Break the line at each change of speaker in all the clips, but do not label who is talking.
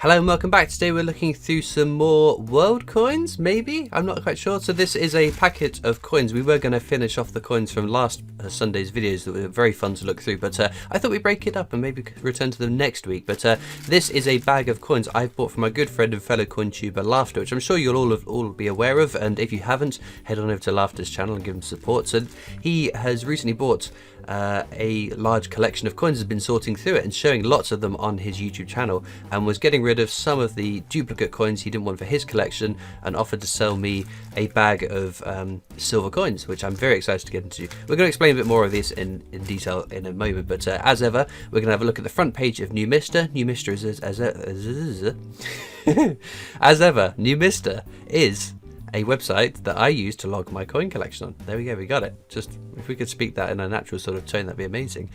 Hello and welcome back. Today we're looking through some more world coins, maybe? I'm not quite sure. So this is a packet of coins. We were going to finish off the coins from last Sunday's videos that were very fun to look through, but I thought we'd break it up and maybe return to them next week. But this is a bag of coins I've bought from my good friend and fellow coin tuber Laughter, which I'm sure you'll all be aware of, and if you haven't, head on over to Laughter's channel and give him support. So he has recently bought a large collection of coins, has been sorting through it and showing lots of them on his YouTube channel, and was getting rid of some of the duplicate coins he didn't want for his collection and offered to sell me a bag of silver coins, which I'm very excited to get into. We're going to explain a bit more of this in detail in a moment, but as ever, we're going to have a look at the front page of New Mister. New Mister is as ever, New Mister is a website that I use to log my coin collection on. There we go, we got it. Just if we could speak that in a natural sort of tone, that'd be amazing.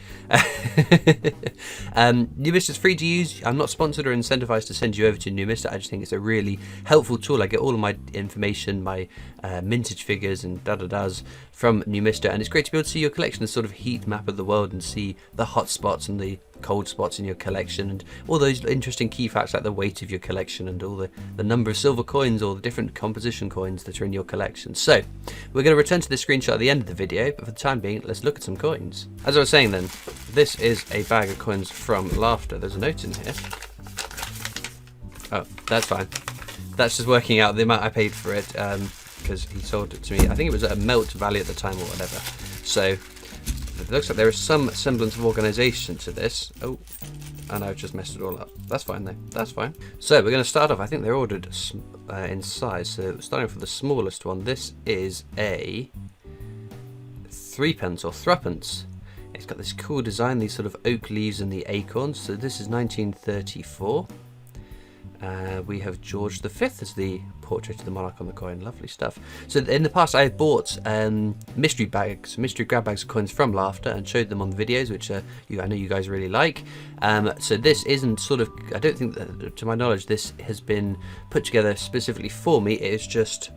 New Mister's free to use. I'm not sponsored or incentivized to send you over to New Mister. I just think it's a really helpful tool. I get all of my information, my mintage figures and da-da-das from New Mister, and it's great to be able to see your collection, a sort of heat map of the world, and see the hot spots and the cold spots in your collection, and all those interesting key facts like the weight of your collection and all the number of silver coins or the different composition coins that are in your collection. So we're going to return to the screenshot at the end of the video, but for the time being, let's look at some coins. As I was saying then, this is a bag of coins from Laughter. There's a note in here. Oh, that's fine. That's just working out the amount I paid for it, because he sold it to me. I think it was at a melt value at the time or whatever. So it looks like there is some semblance of organisation to this. Oh, and I've just messed it all up. That's fine though. That's fine. So we're going to start off. I think they're ordered in size. So starting from the smallest one, this is a threepence or threepence. It's got this cool design, these sort of oak leaves and the acorns. So this is 1934. We have George V as the portrait of the monarch on the coin. Lovely stuff. So in the past I have bought mystery grab bags of coins from Laughter and showed them on the videos, which I know you guys really like. So this isn't sort of, I don't think that, to my knowledge, this has been put together specifically for me. It is just,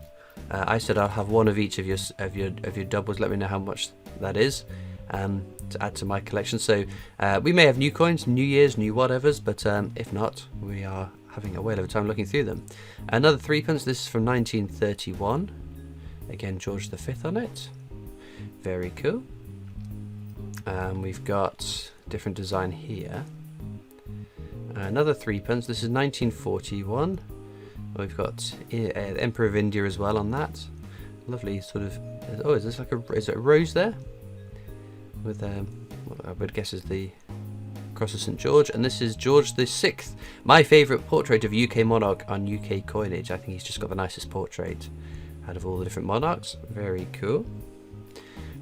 I said I'll have one of each of your doubles. Let me know how much that is. To add to my collection. So we may have new coins, new years, new whatevers, but if not, we are having a whale of a time looking through them. Another threepence. This is from 1931. Again, George V on it. Very cool. We've got different design here. Another threepence. This is 1941. We've got the Emperor of India as well on that. Lovely sort of. Oh, is this like is it a rose there? With what I would guess is the cross of St George, and this is George VI, my favourite portrait of UK monarch on UK coinage. I think he's just got the nicest portrait out of all the different monarchs. Very cool.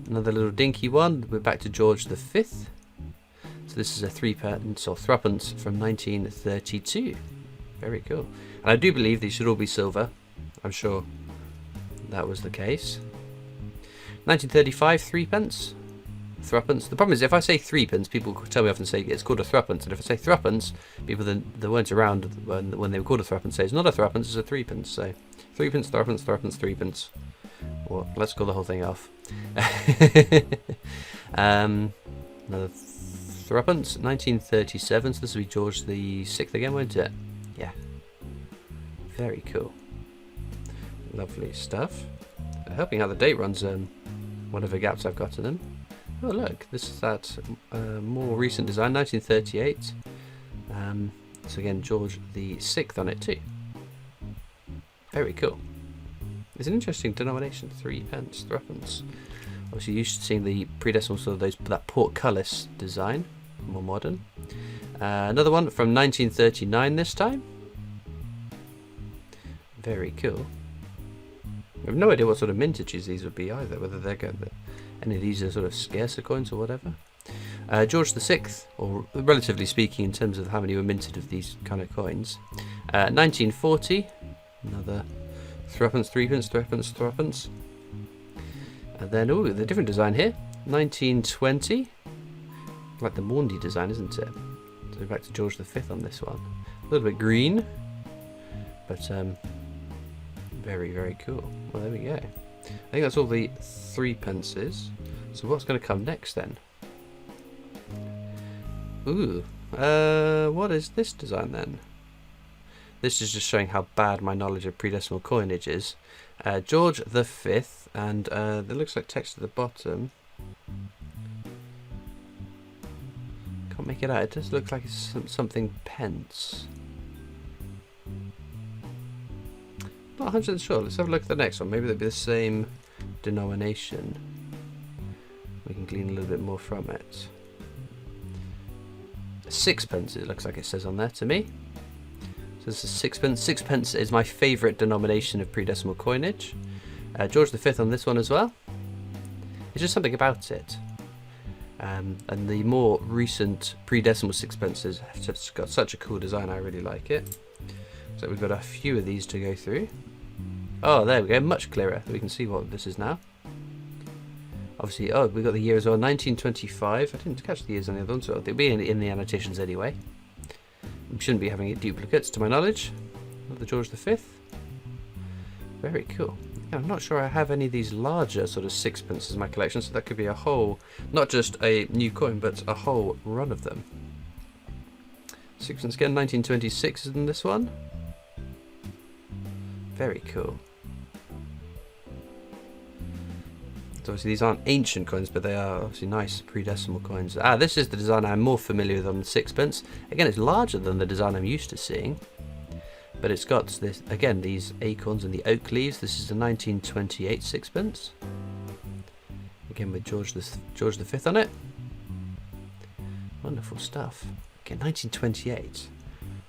Another little dinky one. We're back to George V. So this is a threepence or threepence from 1932. Very cool. And I do believe these should all be silver. I'm sure that was the case. 1935 threepence. Threepence. The problem is if I say threepence, people tell me often say it's called a threepence, and if I say threepence, people that weren't around when they were called a threepence say it's not a threepence, it's a threepence. So threepence, threepence, threepence, threepence. Well, let's call the whole thing off. Another threepence, 1937. So this will be George VI again, won't it? Yeah. Very cool. Lovely stuff. Helping out the date runs whatever gaps I've got in them. Oh look, this is that more recent design, 1938. So again, George VI on it too. Very cool. It's an interesting denomination, threepence, threepence. Obviously, you should see the predecimal, sort of that portcullis design, more modern. Another one from 1939 this time. Very cool. I have no idea what sort of mintages these would be either, whether they're good. Any of these are sort of scarcer coins or whatever. George VI, or relatively speaking in terms of how many were minted of these kind of coins. 1940, another threepence, threepence, threepence, threepence. And then, oh, the different design here. 1920, like the Maundy design, isn't it? So back to George V on this one. A little bit green, but very, very cool. Well, there we go. I think that's all the threepences. So what's going to come next then? Ooh, what is this design then? This is just showing how bad my knowledge of pre-decimal coinage is. George the Fifth, and there looks like text at the bottom. Can't make it out. It does look like it's something pence. Not 100% sure. Let's have a look at the next one. Maybe they'll be the same denomination. We can glean a little bit more from it. Sixpence, it looks like it says on there to me. So this is sixpence. Sixpence is my favourite denomination of pre-decimal coinage. George V on this one as well. It's just something about it. And the more recent pre-decimal sixpences have just got such a cool design. I really like it. So we've got a few of these to go through. Oh, there we go. Much clearer. We can see what this is now. Obviously, oh, we got the year as well, 1925. I didn't catch the years on the other one, so they'll be in the annotations anyway. We shouldn't be having duplicates, to my knowledge, of the George V. Very cool. Yeah, I'm not sure I have any of these larger sort of sixpences in my collection, so that could be a whole, not just a new coin, but a whole run of them. Sixpence again, 1926 is in this one. Very cool. So obviously these aren't ancient coins, but they are obviously nice pre-decimal coins. Ah, this is the design I'm more familiar with on the sixpence. Again, it's larger than the design I'm used to seeing. But it's got this, again, these acorns and the oak leaves. This is the 1928 sixpence. Again with George V on it. Wonderful stuff. Okay, 1928.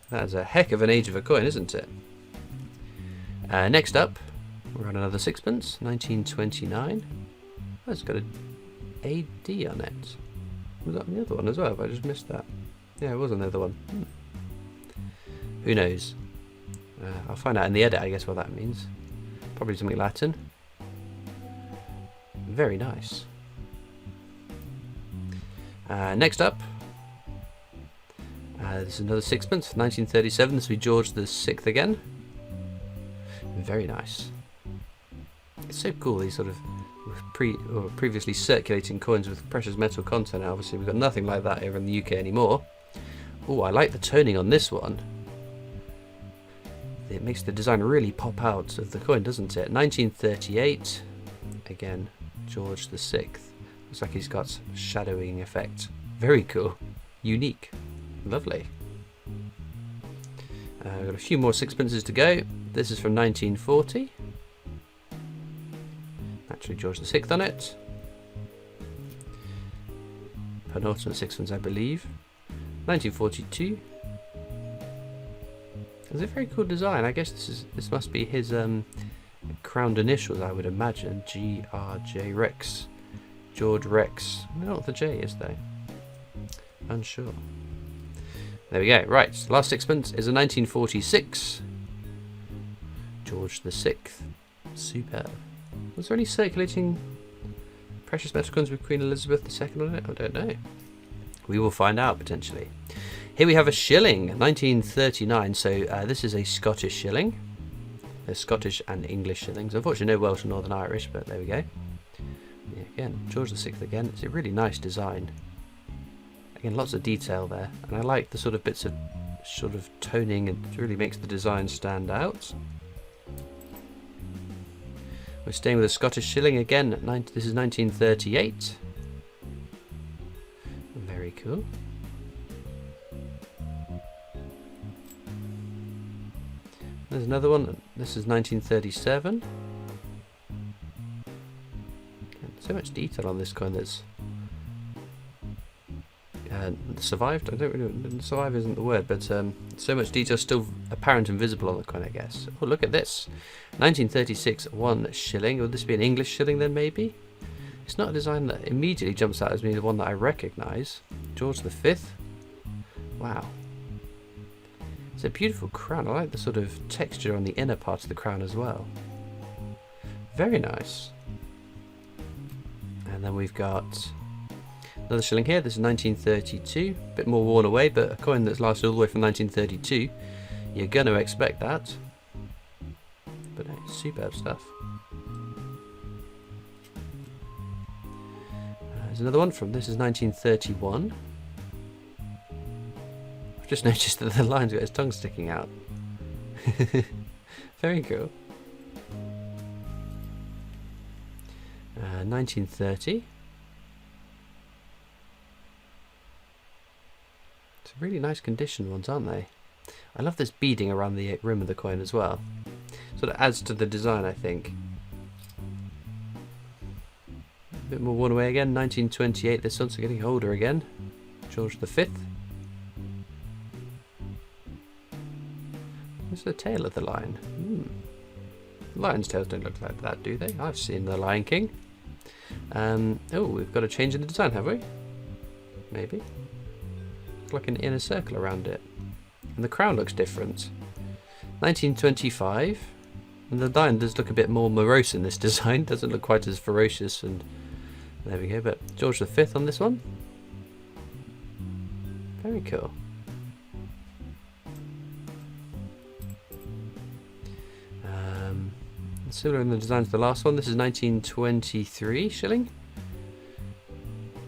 That is a heck of an age of a coin, isn't it? Next up, we're on another sixpence, 1929. Oh, it's got an AD on it. Was that on the other one as well? But I just missed that. Yeah, it was on the other one. Who knows? I'll find out in the edit, I guess, what that means. Probably something Latin. Very nice. Next up, this is another sixpence, 1937. This will be George VI again. Very nice. It's so cool, these sort of previously circulating coins with precious metal content. Obviously we've got nothing like that here in the UK anymore. Oh, I like the toning on this one. It makes the design really pop out of the coin, doesn't it? 1938. Again, George VI. Looks like he's got shadowing effect. Very cool. Unique. Lovely. We've got a few more sixpences to go. This is from 1940. Actually, George VI on it. Penultimate sixpence, I believe. 1942. It's a very cool design. I guess this must be his crowned initials, I would imagine. G.R.J. Rex. George Rex. I don't know what the J is though. Unsure. There we go. Right, last sixpence is a 1946. George VI. Superb. Was there any circulating precious metal coins with Queen Elizabeth II on it? I don't know. We will find out potentially. Here we have a shilling, 1939. So this is a Scottish shilling. There's Scottish and English shillings. Unfortunately, no Welsh or Northern Irish, but there we go. Yeah, again, George VI again. It's a really nice design. Again, lots of detail there, and I like the sort of bits of sort of toning, and it really makes the design stand out. We're staying with a Scottish shilling again. This is 1938. Very cool. There's another one. This is 1937. So much detail on this coin that's survived. I don't really. Survive isn't the word, but so much detail still apparent and visible on the coin, I guess. Oh, look at this. 1936, 1 shilling. Would this be an English shilling then, maybe? It's not a design that immediately jumps out as being the one that I recognise. George V. Wow. It's a beautiful crown. I like the sort of texture on the inner part of the crown as well. Very nice. And then we've got another shilling here. This is 1932. A bit more worn away, but a coin that's lasted all the way from 1932. You're going to expect that. But hey, superb stuff. There's another one from, this is 1931. I've just noticed that the line's got his tongue sticking out. Very cool. 1930. It's really nice condition ones, aren't they? I love this beading around the rim of the coin as well. Sort of adds to the design, I think. A bit more worn away again. 1928. This one's getting older again. George V. Where's the tail of the lion? Lion's tails don't look like that, do they? I've seen the Lion King. Oh, we've got a change in the design, have we? Maybe. It's like an inner circle around it. And the crown looks different. 1925. And the lion does look a bit more morose in this design. Doesn't look quite as ferocious. And there we go. But George V on this one. Very cool. Similar in the design to the last one. This is 1923 shilling.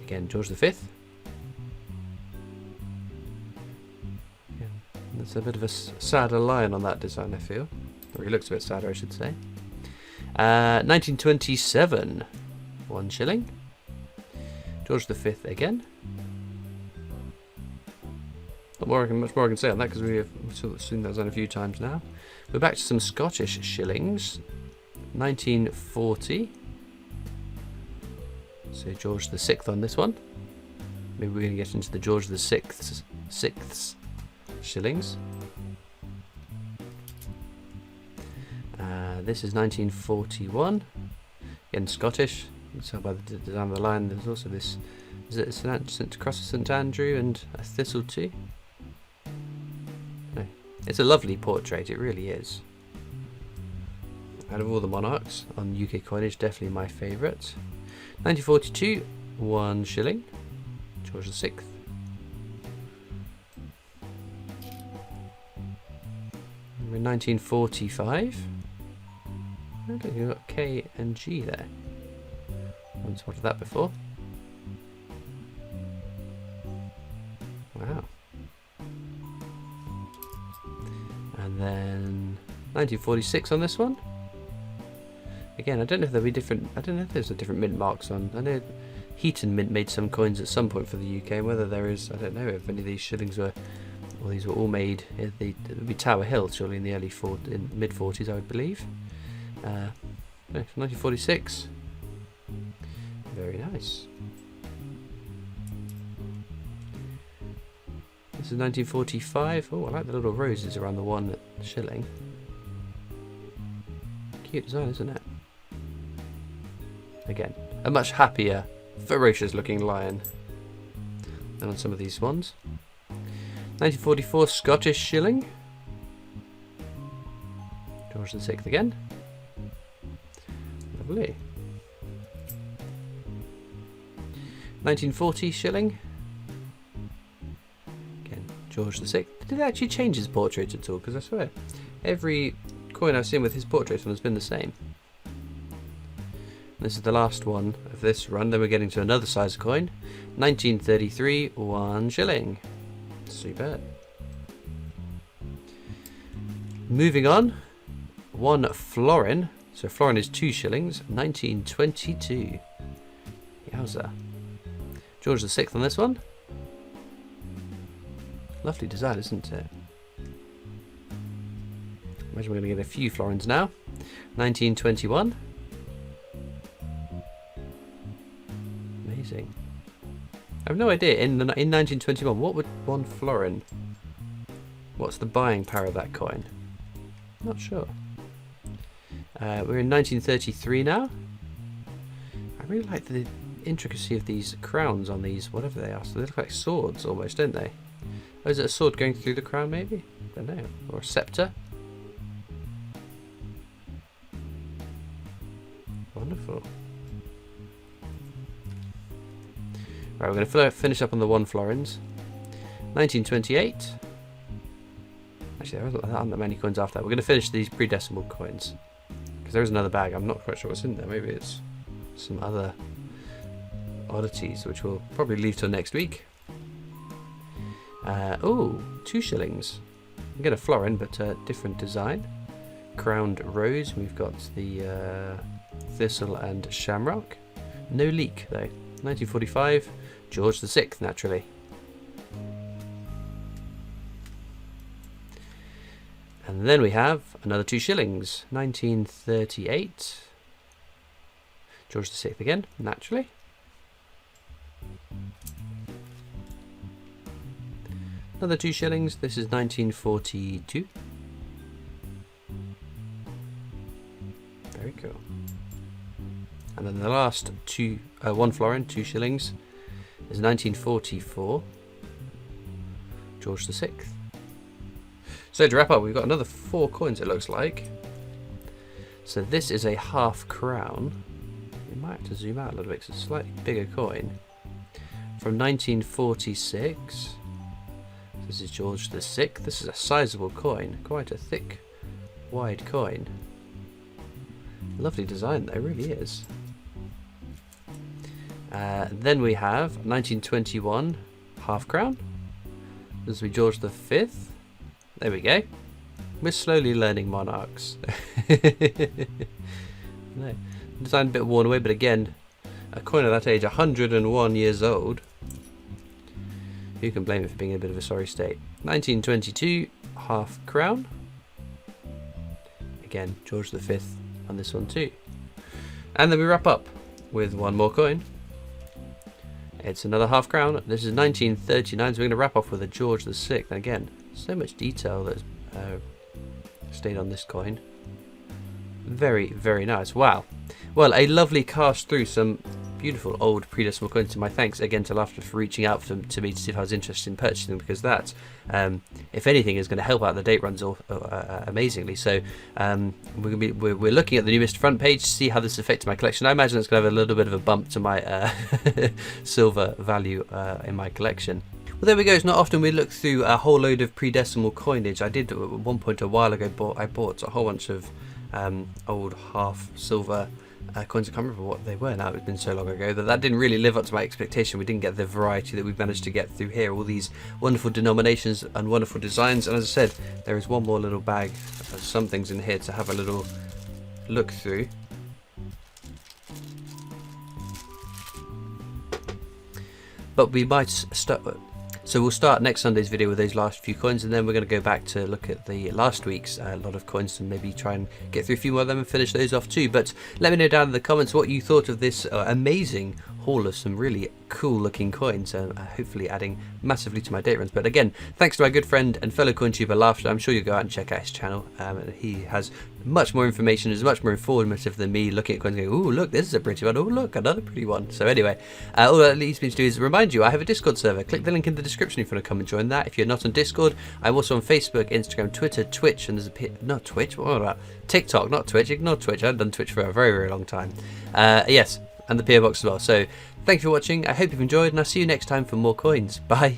Again, George V. There's a bit of a sadder lion on that design, I feel. Or he looks a bit sadder, I should say. 1927. 1 shilling. George V again. Not much more I can say on that because we've seen that design a few times now. We're back to some Scottish shillings. 1940. So George VI on this one. Maybe we're going to get into the George VI's shillings. This is 1941. Again, Scottish. You can tell by the design of the line. There's also this. Is it St. Cross of St. Andrew and a thistle too? No. It's a lovely portrait. It really is. Out of all the monarchs on UK coinage, definitely my favourite. 1942, 1 shilling. George VI. We're in 1945. Okay, you've got K and G there. I haven't spotted that before. Wow. And then 1946 on this one. Again, I don't know if there'll be different. I don't know if there's a different mint marks on. I know Heaton Mint made some coins at some point for the UK, and whether there is, I don't know if any of these shillings were, or these were all made. It would be Tower Hill, surely in the mid 40s, I would believe. 1946. Very nice. This is 1945. Oh, I like the little roses around the 1 shilling. Cute design, isn't it? Again, a much happier, ferocious looking lion than on some of these ones. 1944 Scottish shilling. George VI again. Lovely. 1940 shilling. Again, George VI. Did it actually change his portrait at all? Because I swear, every coin I've seen with his portrait on has been the same. This is the last one of this run. Then we're getting to another size of coin. 1933, 1 shilling. Superb. Moving on. 1 florin. So florin is 2 shillings. 1922. Yowza. George VI on this one. Lovely design, isn't it? Imagine we're going to get a few florins now. 1921. Amazing. I have no idea. In 1921, what would 1 florin? What's the buying power of that coin? Not sure. We're in 1933 now. I really like the intricacy of these crowns on these, whatever they are. So they look like swords almost, don't they? Oh, is it a sword going through the crown maybe? I don't know. Or a scepter? Wonderful. Right, we're going to finish up on the 1 florins. 1928. Actually, there aren't that many coins after that. We're going to finish these pre-decimal coins. Because there is another bag. I'm not quite sure what's in there. Maybe it's some other oddities, which we'll probably leave till next week. Oh, 2 shillings. Again, a florin, but a different design. Crowned rose. We've got the thistle and shamrock. No leek though. 1945. George VI, naturally. And then we have another 2 shillings. 1938. George VI again, naturally. Another 2 shillings. This is 1942. Very cool. And then the last 1 florin, 2 shillings, is 1944. George VI. So to wrap up, we've got another 4 coins, it looks like. So this is a half crown. You might have to zoom out a little bit because it's a slightly bigger coin. From 1946. This is George VI. This is a sizable coin. Quite a thick, wide coin. Lovely design though, really is. Then we have 1921 half crown. This will be George V. There we go. We're slowly learning monarchs. No. Design a bit worn away, but again, a coin of that age, 101 years old. Who can blame it for being in a bit of a sorry state? 1922 half crown. Again, George V on this one too. And then we wrap up with 1 more coin. It's another half crown. This is 1939, so we're going to wrap off with a George VI. And again, so much detail that's stayed on this coin. Very, very nice. Wow. Well, a lovely cast through some beautiful old pre-decimal coins. And my thanks again to Laughter for reaching out to me to see if I was interested in purchasing them, because that, if anything, is going to help out the date runs amazingly. So we're looking at the newest front page to see how this affects my collection. I imagine it's going to have a little bit of a bump to my silver value in my collection. Well, there we go. It's not often we look through a whole load of pre-decimal coinage. I did at one point a while ago. I bought a whole bunch of old half silver coins. I can't remember what they were now. It's been so long ago that didn't really live up to my expectation. We didn't get the variety that we've managed to get through here. All these wonderful denominations and wonderful designs. And as I said, there is one more little bag of some things in here to have a little look through. But we might start. So we'll start next Sunday's video with those last few coins, and then we're going to go back to look at the last week's lot of coins and maybe try and get through a few more of them and finish those off too. But let me know down in the comments what you thought of this amazing haul of some really cool looking coins, hopefully adding massively to my date runs. But again, thanks to my good friend and fellow cointuber Laughter. I'm sure you'll go out and check out his channel. He has much more information, is much more informative than me looking at coins and going, oh look, this is a pretty one, oh look, another pretty one. So anyway, all that leads me to do is remind you I have a Discord server. Click the link in the description if you want to come and join that. If you're not on Discord, I'm also on Facebook, Instagram, Twitter, Twitch, and there's not Twitch, what about TikTok, not Twitch, ignore Twitch. I haven't done Twitch for a very, very long time. Yes, and the PO box as well. So thank you for watching. I hope you've enjoyed, and I'll see you next time for more coins. Bye.